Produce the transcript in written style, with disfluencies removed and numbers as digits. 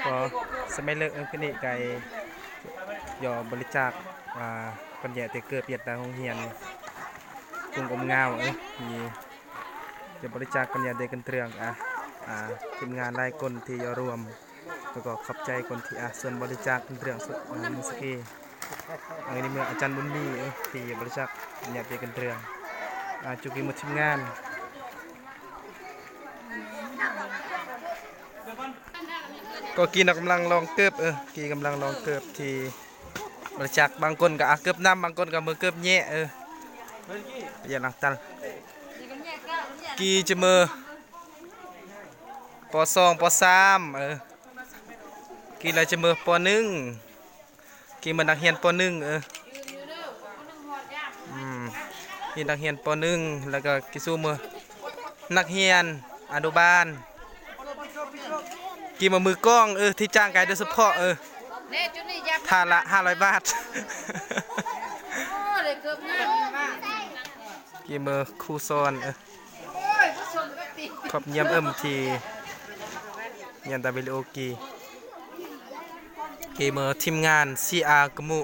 ก็สมัยเลิกขึ้นนี่ไกย่อบริจาคปัญญาเตเกิดเปียดดาวโรงเรียนกรุงอมเงามีจะบริจาคปัญญาเด็กกันเตรืองทีมงานหลายคนที่รวมแล้วก็ขอบใจคนที่ส่วนบริจาคกันเตรืองมุสกีอันนี้เมื่ออาจารย์บุญมีที่บริจาคปัญญาเด็กกันเตรืองจุกีมาทีมงานก็กีนักกำลังลองเกิบกีกำลังลองเกิบที่บริจาคบางคนก็เกิบน้ำบางคนก็มือเกิบแย่อย่าหนักตันกีจะมือปสองปสามกีอะไรจะมือปหนึ่งกีมันนักเรียนปหนึ่งกีนักเรียนปหนึ่งแล้วก็กีสู้มือนักเรียนอนุบาลกีมามือกล้องที่จ้างไกด์โดยเฉพาะทานละ500 บาทกีมือครูซอนขอบเยี่ยมที่ยันตาเบลโอกีมือทีมงาน CR กมู